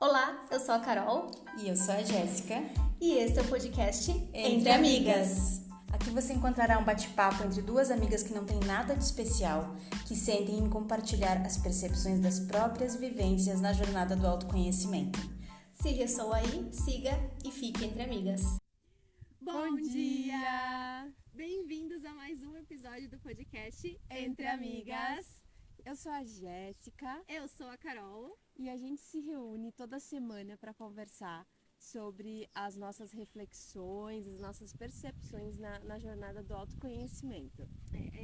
Olá, eu sou a Carol E eu sou a Jéssica. e este é o podcast Entre Amigas. Aqui você encontrará um bate-papo entre duas amigas que não têm nada de especial, que sentem em compartilhar as percepções das próprias vivências na jornada do autoconhecimento. Se ressoa aí, siga e fique entre amigas. Bom dia! Bem-vindos a mais um episódio do podcast Entre Amigas. Eu sou a Jéssica Eu sou a Carol. e a gente se reúne toda semana para conversar sobre as nossas reflexões, as nossas percepções na jornada do autoconhecimento.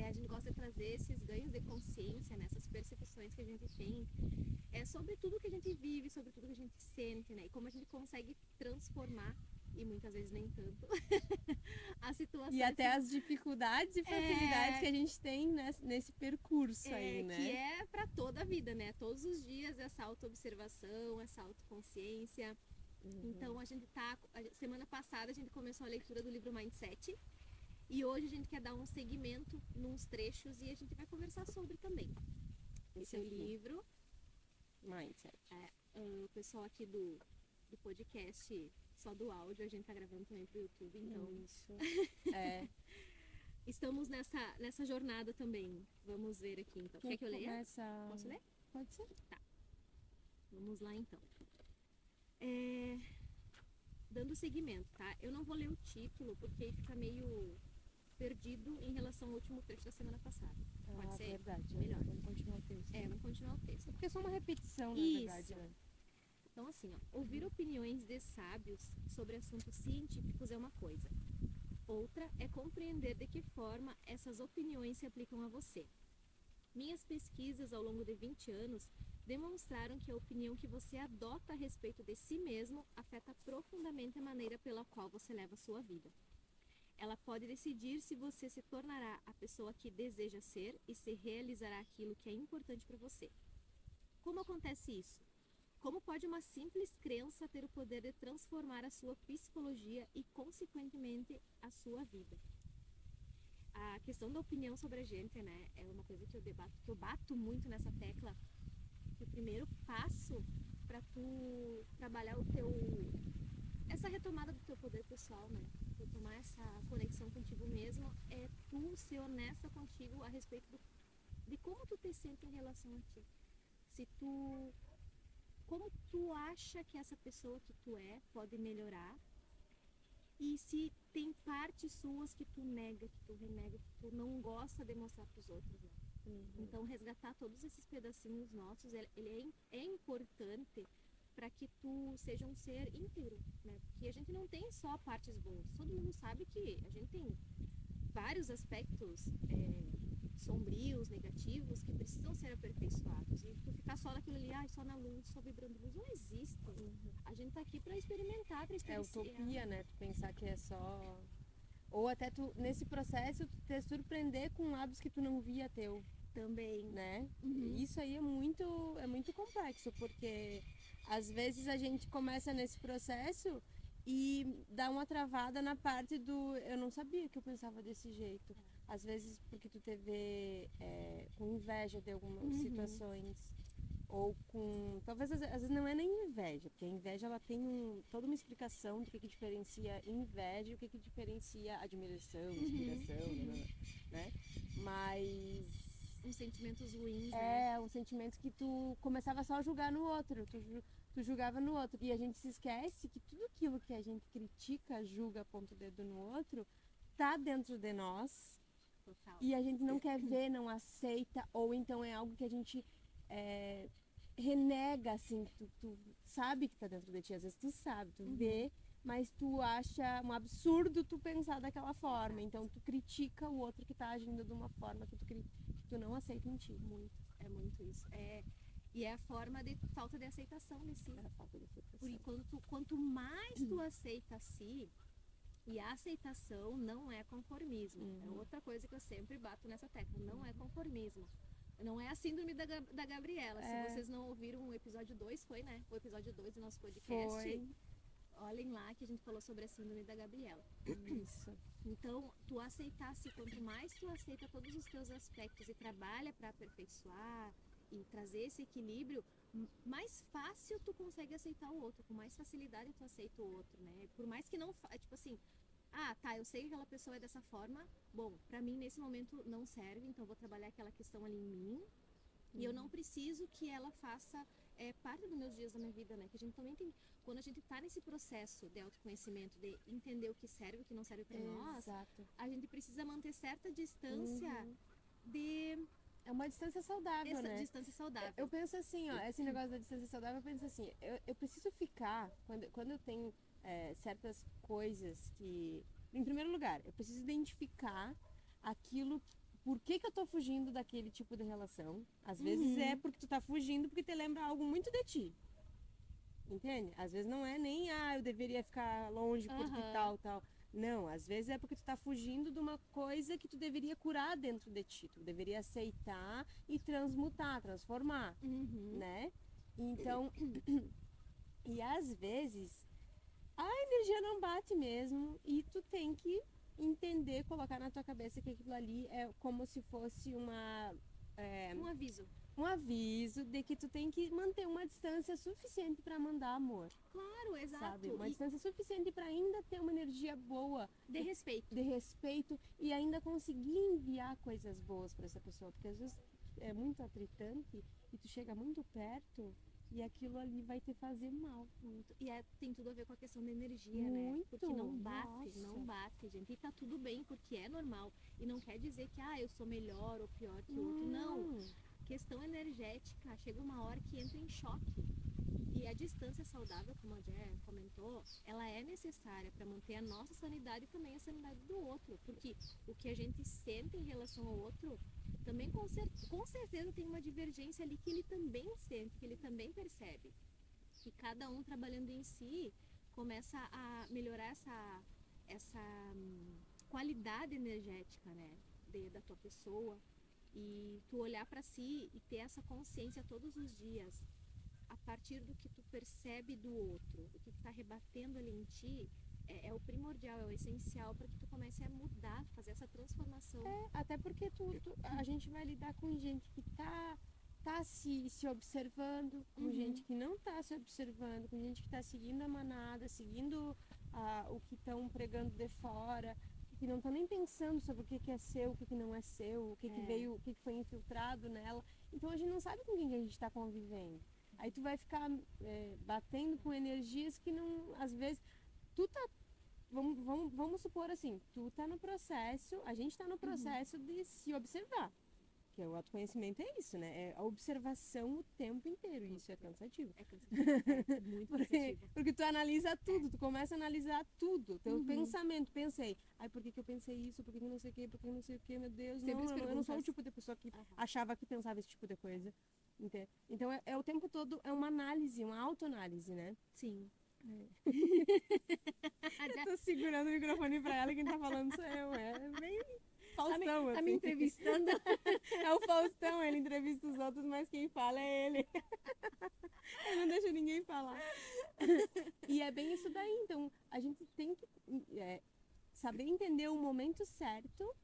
A gente gosta de trazer esses ganhos de consciência, né? Essas percepções que a gente tem sobre tudo que a gente vive, sobre tudo que a gente sente, né? E como a gente consegue transformar, e muitas vezes nem tanto, a situação. E até as dificuldades e facilidades que a gente tem nesse percurso aí, né? Que é para toda a vida, né? Todos os dias essa autoobservação, essa autoconsciência. Então semana passada a gente começou a leitura do livro Mindset e hoje a gente quer dar um segmento nos trechos e a gente vai conversar sobre também. Esse é o livro. Mindset. O pessoal aqui do podcast, só do áudio, a gente tá gravando também pro YouTube, então Isso. É. estamos nessa jornada também. Vamos ver aqui então. Quer que eu leia? Posso ler? Pode ser. Vamos lá então. Dando seguimento, tá? Eu não vou ler o título porque aí fica meio perdido em relação ao último trecho da semana passada. Pode ser? Verdade. Melhor. Vamos continuar o texto. Vamos continuar o texto. Porque é só uma repetição, na Isso. verdade, né? Então, assim, ouvir opiniões de sábios sobre assuntos científicos é uma coisa. Outra é compreender de que forma essas opiniões se aplicam a você. Minhas pesquisas ao longo de 20 anos demonstraram que a opinião que você adota a respeito de si mesmo afeta profundamente a maneira pela qual você leva a sua vida. Ela pode decidir se você se tornará a pessoa que deseja ser e se realizará aquilo que é importante para você. Como acontece isso? Como pode uma simples crença ter o poder de transformar a sua psicologia e, consequentemente, a sua vida? A questão da opinião sobre a gente, né, é uma coisa que eu bato muito nessa tecla, que o primeiro passo para tu trabalhar essa retomada do teu poder pessoal, né, retomar essa conexão contigo mesmo, é tu ser honesta contigo a respeito de como tu te sente em relação a ti. Como tu acha que essa pessoa que tu é pode melhorar e se tem partes suas que tu nega, que tu renega, que tu não gosta de mostrar para os outros, né? Então resgatar todos esses pedacinhos nossos, ele é importante para que tu seja um ser íntegro, né? Porque a gente não tem só partes boas, todo mundo sabe que a gente tem vários aspectos sombrios, negativos, que precisam ser aperfeiçoados. E tu ficar só naquilo ali, só na luz, só vibrando luz, não existe. A gente tá aqui pra experimentar, pra experienciar. É utopia, né? Tu pensar que é só... Ou até tu, nesse processo, tu te surpreender com lados que tu não via teu. Também. Né? Isso aí é muito complexo, porque às vezes a gente começa nesse processo e dá uma travada na parte do eu não sabia que eu pensava desse jeito. Às vezes porque tu te vê com inveja de algumas situações, ou com... Talvez às vezes não é nem inveja, porque a inveja ela tem toda uma explicação do que diferencia inveja e o que diferencia admiração, inspiração, né? Mas... uns sentimentos ruins, né? Um sentimento que tu começava só a julgar no outro, tu julgava no outro. E a gente se esquece que tudo aquilo que a gente critica, julga, aponta o dedo no outro, tá dentro de nós. Total. E a gente não quer ver, não aceita, ou então é algo que a gente renega, assim, tu sabe que tá dentro de ti, às vezes tu sabe, tu vê, mas tu acha um absurdo tu pensar daquela forma. Então tu critica o outro que tá agindo de uma forma que tu não aceita em ti. É muito isso. E é a forma de falta de aceitação de si. É a falta de aceitação. Porque quanto mais tu aceita a si, e a aceitação não é conformismo. É outra coisa que eu sempre bato nessa tecla. Não é conformismo. Não é a síndrome da Gabriela. Se vocês não ouviram o episódio 2, foi, né? O episódio 2 do nosso podcast. Foi. Olhem lá que a gente falou sobre a síndrome da Gabriela. Isso. Então, tu aceitar-se, quanto mais tu aceita todos os teus aspectos e trabalha para aperfeiçoar e trazer esse equilíbrio, mais fácil tu consegue aceitar o outro, com mais facilidade tu aceita o outro, né? Por mais que não, tipo assim, ah, tá, eu sei que aquela pessoa é dessa forma, bom, pra mim nesse momento não serve, então eu vou trabalhar aquela questão ali em mim, e eu não preciso que ela faça parte dos meus dias da minha vida, né? Que a gente também tem, quando a gente tá nesse processo de autoconhecimento, de entender o que serve e o que não serve pra nós, Exato. a gente precisa manter certa distância de É uma distância saudável, essa né? distância saudável. Eu penso assim, ó, esse negócio da distância saudável, eu penso assim, eu preciso ficar, quando eu tenho certas coisas que... Em primeiro lugar, eu preciso identificar aquilo, por que eu tô fugindo daquele tipo de relação. Às vezes é porque tu tá fugindo porque te lembra algo muito de ti. Entende? Às vezes não é nem, eu deveria ficar longe porque tal. Não, às vezes é porque tu tá fugindo de uma coisa que tu deveria curar dentro de ti. Tu deveria aceitar e transmutar, transformar, né? Então, e às vezes a energia não bate mesmo e tu tem que entender, colocar na tua cabeça que aquilo ali é como se fosse Um aviso. um aviso de que tu tem que manter uma distância suficiente para mandar amor, Claro, exato. sabe? Uma E distância suficiente para ainda ter uma energia boa, de respeito. de respeito e ainda conseguir enviar coisas boas para essa pessoa, porque às vezes é muito atritante e tu chega muito perto e aquilo ali vai te fazer mal. Muito. E tem tudo a ver com a questão da energia, né? Muito. Porque não bate, Nossa. não bate, gente. E tá tudo bem, porque é normal. E não quer dizer que, eu sou melhor ou pior que o outro. Não. Questão energética, chega uma hora que entra em choque. E a distância saudável, como a Jé comentou, ela é necessária para manter a nossa sanidade e também a sanidade do outro. Porque o que a gente sente em relação ao outro, também com certeza tem uma divergência ali que ele também sente, que ele também percebe. E cada um trabalhando em si começa a melhorar essa qualidade energética, né, da tua pessoa. E tu olhar para si e ter essa consciência todos os dias, a partir do que tu percebe do outro, o que tá rebatendo ali em ti, é o primordial, é o essencial para que tu comece a mudar, fazer essa transformação. Até porque a gente vai lidar com gente que tá se observando, com gente que não tá se observando, com gente que tá seguindo a manada, seguindo o que estão pregando de fora, que não estão nem pensando sobre o que é seu, o que não é seu, o que veio, o que foi infiltrado nela. Então a gente não sabe com quem que a gente está convivendo. Aí tu vai ficar batendo com energias que não, às vezes, tu tá, vamos supor assim, tu tá no processo, a gente tá no processo de se observar. Que o autoconhecimento é isso, né? É a observação o tempo inteiro. E isso é cansativo. É cansativo, é muito cansativo. Porque tu analisa tudo, tu começa a analisar tudo. Teu pensamento, pensei. Por que eu pensei isso? Por que não sei o quê? Por que não sei o quê? Meu Deus, Sempre as eu não sou o perguntas. tipo de pessoa que achava que pensava esse tipo de coisa. Entende? Então, é o tempo todo, é uma análise, uma autoanálise, né? Sim. Eu tô segurando o microfone pra ela e quem tá falando sou eu. É bem Faustão, Tá assim. me entrevistando. É o Faustão, ele entrevista os outros, mas quem fala é ele. Ele não deixa ninguém falar. E é bem isso daí. Então, a gente tem que saber entender o momento certo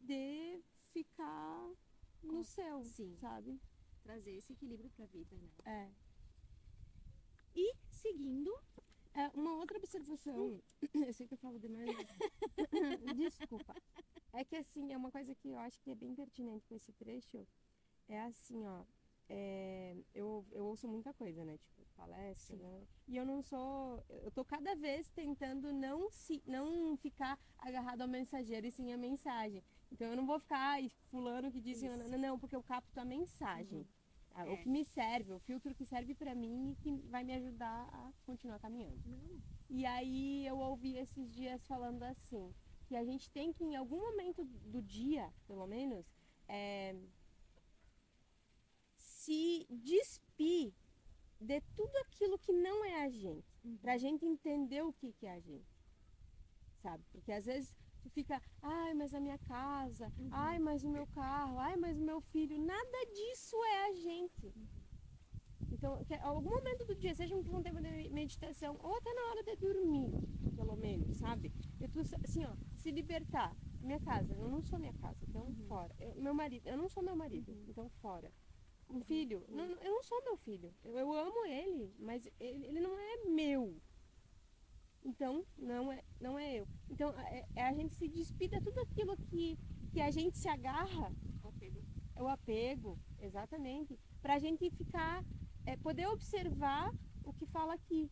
de ficar no seu, Sim. sabe? Trazer esse equilíbrio pra vida, né? É. E seguindo, Uma outra observação, eu sei que eu falo demais, mas... desculpa. É que assim, é uma coisa que eu acho que é bem pertinente com esse trecho, é assim, ó, eu ouço muita coisa, né, tipo, palestra, né? E eu tô cada vez tentando não ficar agarrado ao mensageiro e sim a mensagem. Então eu não vou ficar, fulano que disse, não, porque eu capto a mensagem. O que me serve, o filtro que serve pra mim e que vai me ajudar a continuar caminhando. E aí eu ouvi esses dias falando assim, que a gente tem que em algum momento do dia, pelo menos, se despir de tudo aquilo que não é a gente, pra gente entender o que é a gente, sabe? Porque às vezes tu fica, mas a minha casa, mas o meu carro, mas o meu filho, nada disso é a gente. Então, algum momento do dia, seja um tempo de meditação, ou até na hora de dormir, pelo menos, sabe? E tu, assim, ó, se libertar. Minha casa, eu não sou minha casa, então fora. Meu marido, eu não sou meu marido, então fora. um filho. Não, eu não sou meu filho. Eu amo ele, mas ele não é meu. Então, não é eu. Então, a gente se despida tudo aquilo que a gente se agarra. O apego. É o apego, exatamente. Pra gente ficar, poder observar o que fala aqui.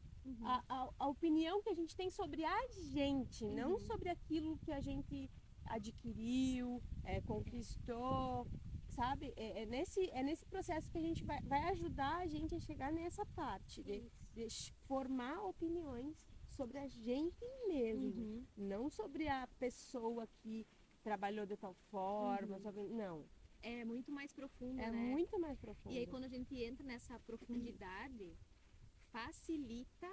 A opinião que a gente tem sobre a gente, não sobre aquilo que a gente adquiriu, conquistou, sabe? É nesse processo que a gente vai ajudar a gente a chegar nessa parte, de formar opiniões sobre a gente mesmo, não sobre a pessoa que trabalhou de tal forma, não. É muito mais profundo, É né? muito mais profundo. E aí quando a gente entra nessa profundidade, facilita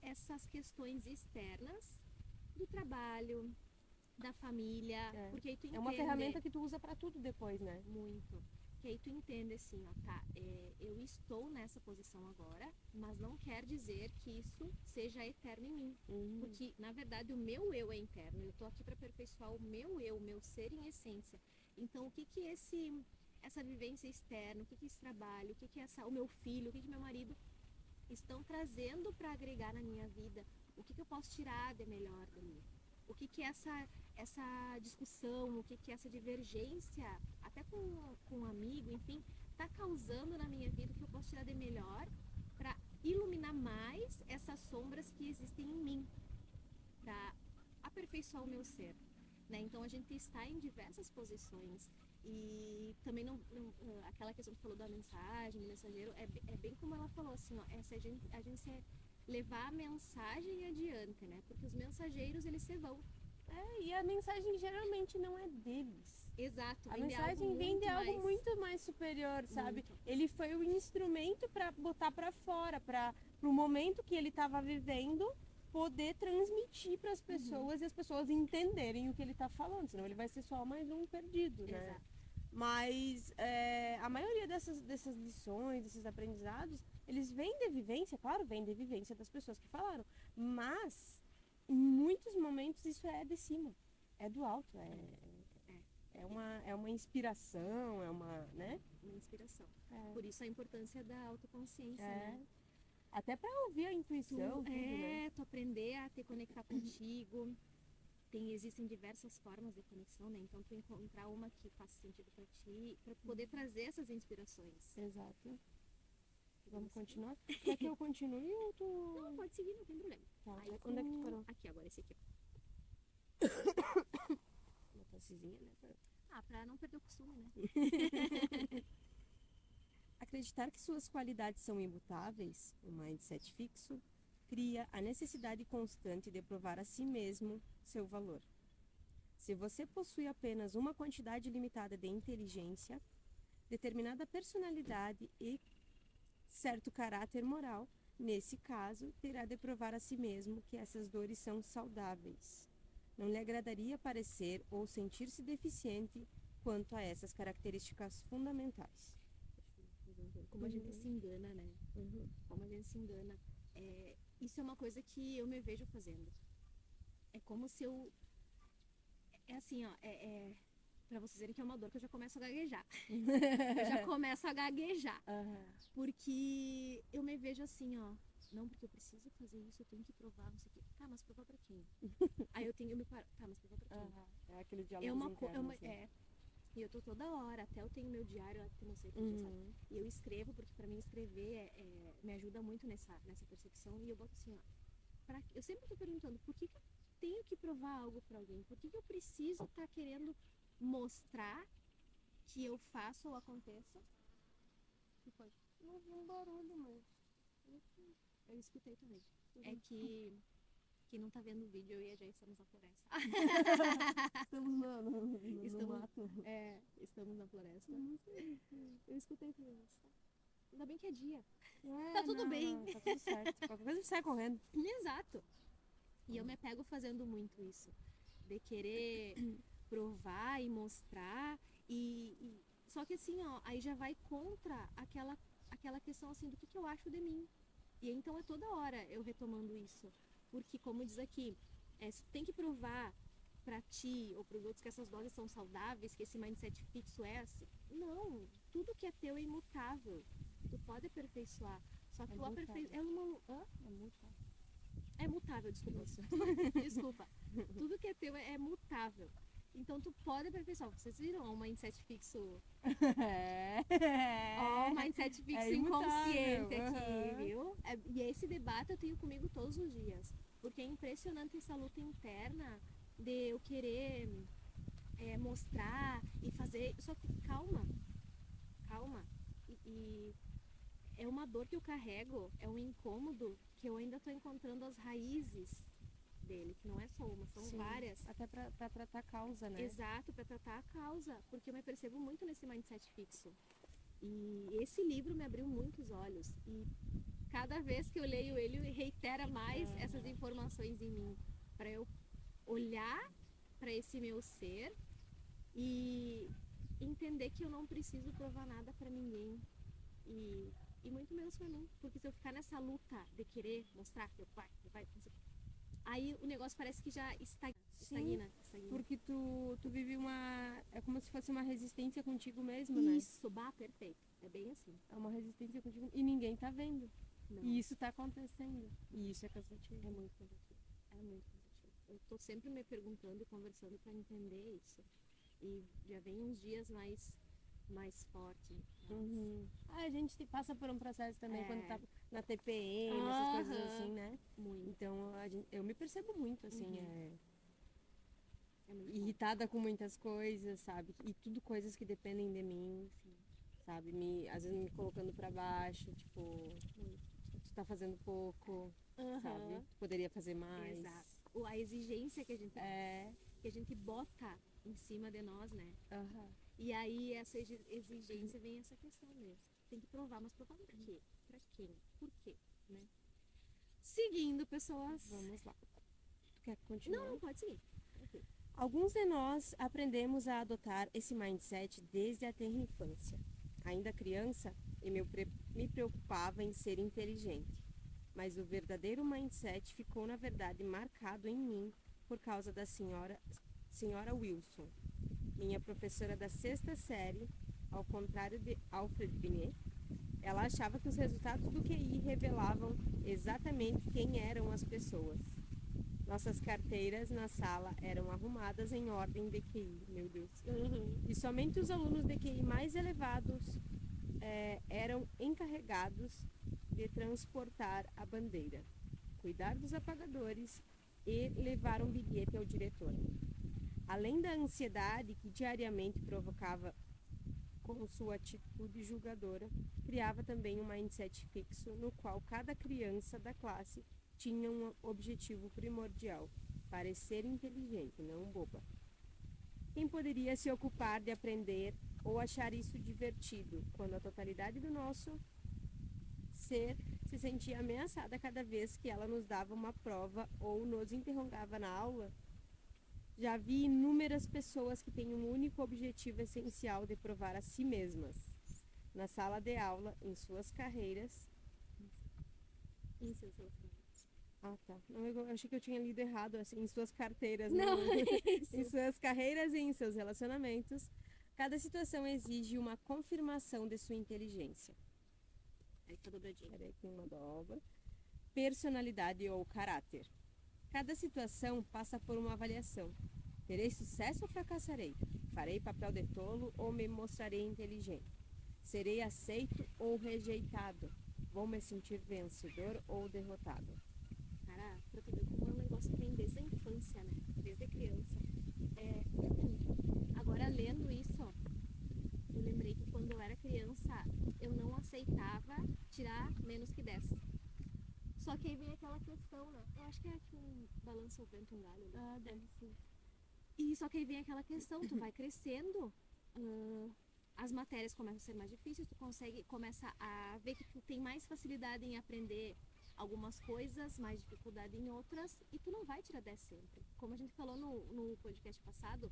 essas questões externas do trabalho, da família, porque aí tu entende... É uma ferramenta que tu usa pra tudo depois, né? Muito. Que aí tu entende assim, ó, tá, eu estou nessa posição agora, mas não quer dizer que isso seja eterno em mim. Porque, na verdade, o meu eu é interno. Eu tô aqui para aperfeiçoar o meu eu, o meu ser em essência. Então, o que que essa vivência externa, o que que esse trabalho, o que que o meu filho, o que que meu marido estão trazendo para agregar na minha vida? O que que eu posso tirar de melhor dali? O que que essa discussão, o que que essa divergência, até com um amigo, enfim, está causando na minha vida, que eu posso tirar de melhor para iluminar mais essas sombras que existem em mim, para aperfeiçoar o meu ser, né? Então a gente está em diversas posições e também aquela questão que falou da mensagem, do mensageiro, é bem como ela falou, assim, ó, a gente levar a mensagem adiante, né? Porque os mensageiros, eles se vão. E a mensagem geralmente não é deles. Exato. A mensagem vem de algo muito mais superior, sabe? Muito. Ele foi o instrumento para botar para fora, para o momento que ele estava vivendo, poder transmitir para as pessoas e as pessoas entenderem o que ele está falando, senão ele vai ser só mais um perdido, né? Exato. Mas a maioria dessas lições, desses aprendizados, eles vêm de vivência, claro, vêm de vivência das pessoas que falaram, mas em muitos momentos isso é de cima, é do alto, é uma inspiração, né? Uma inspiração. Por isso a importância da autoconsciência, né? Até para ouvir a intuição, tudo, né? Tu aprender a te conectar contigo. Existem diversas formas de conexão, né? Então tu encontrar uma que faça sentido para ti, para poder trazer essas inspirações. Exato. Vamos continuar? Quer que eu continue ou tu... Não, pode seguir, não tem problema. Tá, Aí, onde é que tu parou? Aqui, agora esse aqui. Uma tossezinha, né? Pra não perder o costume, né? Acreditar que suas qualidades são imutáveis, um mindset fixo, cria a necessidade constante de provar a si mesmo seu valor. Se você possui apenas uma quantidade limitada de inteligência, determinada personalidade e certo caráter moral, nesse caso, terá de provar a si mesmo que essas dores são saudáveis. Não lhe agradaria parecer ou sentir-se deficiente quanto a essas características fundamentais. Como a gente se engana, né? Como a gente se engana. Isso é uma coisa que eu me vejo fazendo. É como se eu... É assim, ó, pra vocês verem que é uma dor que eu já começo a gaguejar. Eu já começo a gaguejar. Porque eu me vejo assim, ó. Não, porque eu preciso fazer isso, eu tenho que provar, não sei o quê. Tá, mas provar pra quem? Aí eu me paro. Tá, mas provar pra quem? É aquele diálogo interno, E eu tô toda hora, até eu tenho meu diário, até não sei o que, sabe? E eu escrevo, porque pra mim escrever me ajuda muito nessa percepção. E eu boto assim, ó. Eu sempre tô perguntando, por que eu tenho que provar algo pra alguém? Por que eu preciso estar querendo mostrar que eu faço ou aconteça? Que foi? Não vi um barulho, mas... Eu escutei também. É que quem não tá vendo o vídeo, eu e a Jay estamos na floresta. Estamos no mato. Estamos na floresta. Eu escutei também. Ainda bem que é dia. Tá tudo bem. Tá tudo certo. Qualquer coisa a gente sai correndo. Exato. E eu me pego fazendo muito isso. De querer provar e mostrar. Só que assim, ó, aí já vai contra aquela questão assim do que eu acho de mim. E então é toda hora eu retomando isso. Porque, como diz aqui, se tu tem que provar pra ti ou pros outros que essas doses são saudáveis, que esse mindset fixo é assim. Não, tudo que é teu é imutável. Tu pode aperfeiçoar. Só que o aperfeiçoamento é uma... Hã? É mutável, desculpa. Desculpa. Tudo que é teu é mutável. Então tu pode aperfeiçoar. Vocês viram o mindset fixo? Ó, o mindset fixo inconsciente aqui, viu? E esse debate eu tenho comigo todos os dias. Porque é impressionante essa luta interna de eu querer mostrar e fazer. Só que calma. E é uma dor que eu carrego, é um incômodo que eu ainda tô encontrando as raízes dele, que não é só uma, são várias. Até pra tratar a causa, né? Exato, para tratar a causa, porque eu me percebo muito nesse mindset fixo. E esse livro me abriu muitos olhos. E cada vez que eu leio ele, reitera mais essas informações em mim, para eu olhar para esse meu ser e entender que eu não preciso provar nada para ninguém. E muito menos para mim, porque se eu ficar nessa luta de querer mostrar que eu vai, aí o negócio parece que já estagna. Porque tu vive é como se fosse uma resistência contigo mesmo, né? Isso, perfeito. É bem assim. É uma resistência contigo e ninguém tá vendo. Não. E isso tá acontecendo. E isso é cansativo. É muito cansativo. Eu tô sempre me perguntando e conversando para entender isso. E já vem uns dias mais forte. A gente passa por um processo também quando tá na TPM, essas coisas assim, né? Muito. Então eu me percebo muito, assim, É muito irritada com muitas coisas, sabe? E tudo coisas que dependem de mim, sabe? Às vezes me colocando pra baixo, tipo, tu tá fazendo pouco, sabe? Tu poderia fazer mais. Exato. A exigência que a gente bota em cima de nós, né? E aí essa exigência vem essa questão mesmo. Tem que provar, mas provar por quê? Pra quem? Por quê? Né? Seguindo, pessoas. Vamos lá. Tu quer continuar? Não, pode seguir. Okay. Alguns de nós aprendemos a adotar esse mindset desde a tenra infância. Ainda criança, me preocupava em ser inteligente. Mas o verdadeiro mindset ficou, na verdade, marcado em mim por causa da senhora Wilson, minha professora da 6ª série. Ao contrário de Alfred Binet, ela achava que os resultados do QI revelavam exatamente quem eram as pessoas. Nossas carteiras na sala eram arrumadas em ordem de QI, meu Deus. E somente os alunos de QI mais elevados eram encarregados de transportar a bandeira, cuidar dos apagadores e levar um bilhete ao diretor. Além da ansiedade que diariamente provocava com sua atitude julgadora, criava também um mindset fixo no qual cada criança da classe tinha um objetivo primordial: parecer inteligente, não boba. Quem poderia se ocupar de aprender ou achar isso divertido, quando a totalidade do nosso ser se sentia ameaçada cada vez que ela nos dava uma prova ou nos interrogava na aula? Já vi inúmeras pessoas que têm um único objetivo essencial de provar a si mesmas, na sala de aula, em suas carreiras. Em seus relacionamentos. Tá. Não, eu achei que eu tinha lido errado, assim, em suas carteiras. Não, é isso. Em suas carreiras e em seus relacionamentos. Cada situação exige uma confirmação de sua inteligência. Aí tá dobradinho. Peraí, tem uma dobra. Personalidade ou caráter. Cada situação passa por uma avaliação. Terei sucesso ou fracassarei? Farei papel de tolo ou me mostrarei inteligente? Serei aceito ou rejeitado? Vou me sentir vencedor ou derrotado? Cara, pra tu ver como é um negócio que vem desde a infância, né? Desde criança. Agora, lendo isso, ó, eu lembrei que quando eu era criança, eu não aceitava tirar menos que 10. Só que aí vem aquela questão, né? Eu acho que é que um balança o vento um galho. Né? Deve ser. E só que aí vem aquela questão, tu vai crescendo, as matérias começam a ser mais difíceis, tu começa a ver que tu tem mais facilidade em aprender algumas coisas, mais dificuldade em outras, e tu não vai tirar 10 sempre. Como a gente falou no podcast passado,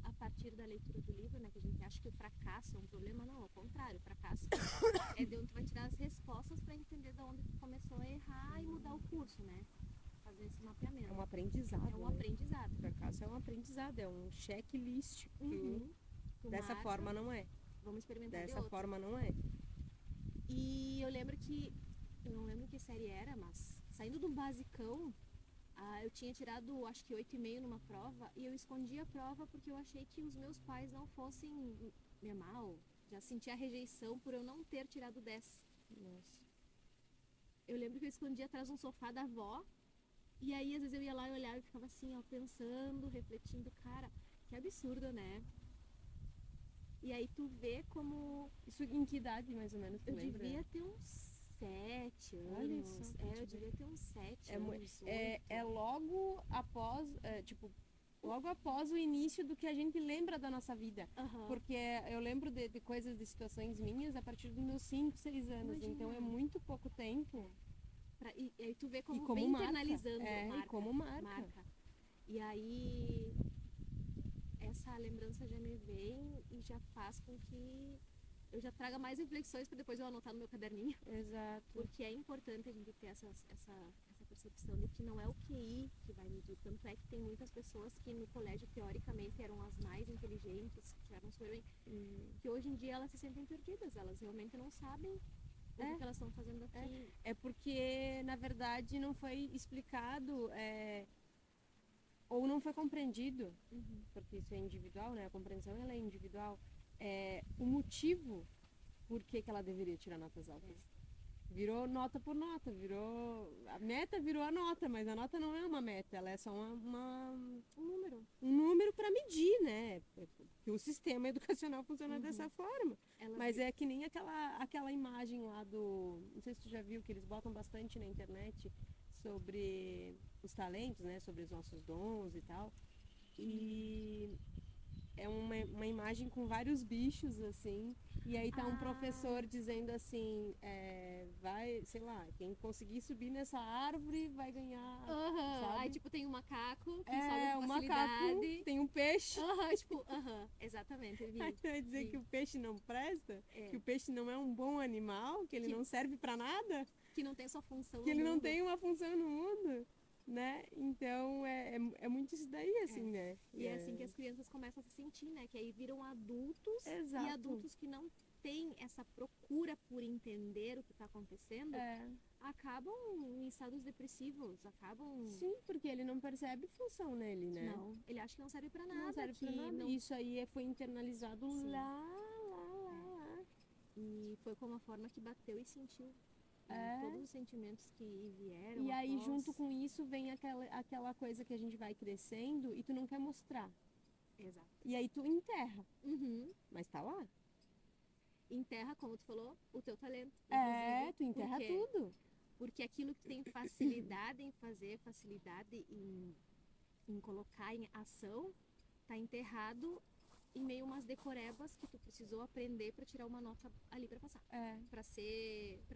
a partir da leitura do livro, né, que a gente acha que o fracasso é um problema, não, ao contrário, o fracasso é de onde tu vai tirar as respostas para entender de onde tu começou a errar e mudar o curso, né? fazer esse mapeamento. É um aprendizado. É um né? aprendizado. O fracasso é um aprendizado, é um checklist. Tu Dessa marca, forma não é. vamos experimentar de Dessa outra. forma não é. E eu lembro que, eu não lembro que série era, mas saindo do basicão, eu tinha tirado acho que 8,5 numa prova e eu escondi a prova porque eu achei que os meus pais não fossem me amar, ou já senti a rejeição por eu não ter tirado 10. Nossa. Eu lembro que eu escondi atrás de um sofá da avó e aí às vezes eu ia lá e olhava e ficava assim, ó, pensando, refletindo, cara, que absurdo, né? E aí tu vê como Isso em que idade, mais ou menos, tu eu lembra? devia ter uns 7 Olha anos. só, pra te Eu ver. devia ter uns 7 É, mu- anos. é logo após, logo após o início do que a gente lembra da nossa vida. Aham. Porque eu lembro de coisas, de situações minhas a partir dos meus 5, 6 anos. Imagina. Então é muito pouco tempo. E aí tu vê como, como vem marca. internalizando, E como marca. E aí essa lembrança já me vem e já faz com que eu já traga mais reflexões para depois eu anotar no meu caderninho. Exato. Porque é importante a gente ter essa percepção de que não é o QI que vai medir. Tanto é que tem muitas pessoas que no colégio, teoricamente, eram as mais inteligentes, que eram super bem, que hoje em dia elas se sentem perdidas. Elas realmente não sabem o que elas estão fazendo aqui. É porque, na verdade, não foi explicado ou não foi compreendido, porque isso é individual, né? A compreensão ela é individual. O motivo por que ela deveria tirar notas altas. Virou nota por nota, a meta virou a nota, mas a nota não é uma meta, ela é só um número para medir, né? Porque o sistema educacional funciona dessa forma. Mas é que nem aquela imagem lá não sei se tu já viu, que eles botam bastante na internet sobre os talentos, né? Sobre os nossos dons e tal. E é uma imagem com vários bichos, assim. E aí tá um professor dizendo assim, vai, sei lá, quem conseguir subir nessa árvore vai ganhar, sabe? Aí, tipo, tem um macaco que sobe Um com macaco, facilidade. tem um peixe. Exatamente. Eu vi. Aí vai dizer Sim. que o peixe não presta, que o peixe não é um bom animal, que ele não serve pra nada, Que não tem sua função que no ele não mundo. tem uma função no mundo, né? Então é muito isso daí, assim, né? E é assim que as crianças começam a se sentir, né? Que aí viram adultos Exato. e adultos que não têm essa procura por entender o que está acontecendo, acabam em estados depressivos, acabam... Sim, porque ele não percebe função nele, né? Não, ele acha que não serve pra nada. Não serve pra nada. Não... Isso aí foi internalizado Sim. lá. E foi como a forma que bateu e sentiu. Todos os sentimentos que vieram. E aí, após... junto com isso, vem aquela coisa que a gente vai crescendo e tu não quer mostrar. Exato. E aí tu enterra. Mas tá lá. Enterra, como tu falou, o teu talento. Tu enterra tudo. Porque aquilo que tem facilidade em fazer, facilidade em colocar em ação, tá enterrado em meio a umas decorebas que tu precisou aprender para tirar uma nota ali para passar. Para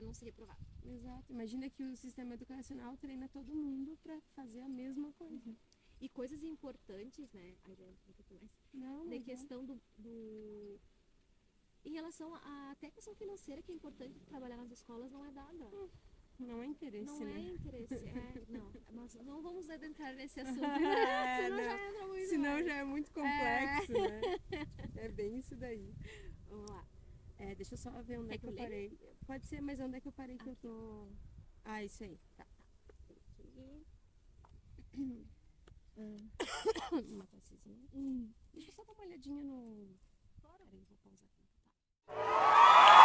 não ser reprovado. Exato. Imagina que o sistema educacional treina todo mundo para fazer a mesma coisa. E coisas importantes, né? Aí já entra um pouco mais. Não, da questão do... Em relação até a questão financeira, que é importante trabalhar nas escolas, não é dada. Não é interesse, Não né? é interesse, não. Mas não vamos adentrar nesse assunto, né? Senão já entra muito Senão mais. já é muito complexo, né? É bem isso daí. Vamos lá. Deixa eu só ver onde é que eu parei. Pode ser, mas onde é que eu parei que eu tô... Isso aí. Tá. Uma tassezinha. Deixa eu só dar uma olhadinha no... Peraí, vou pausar aqui. Tá.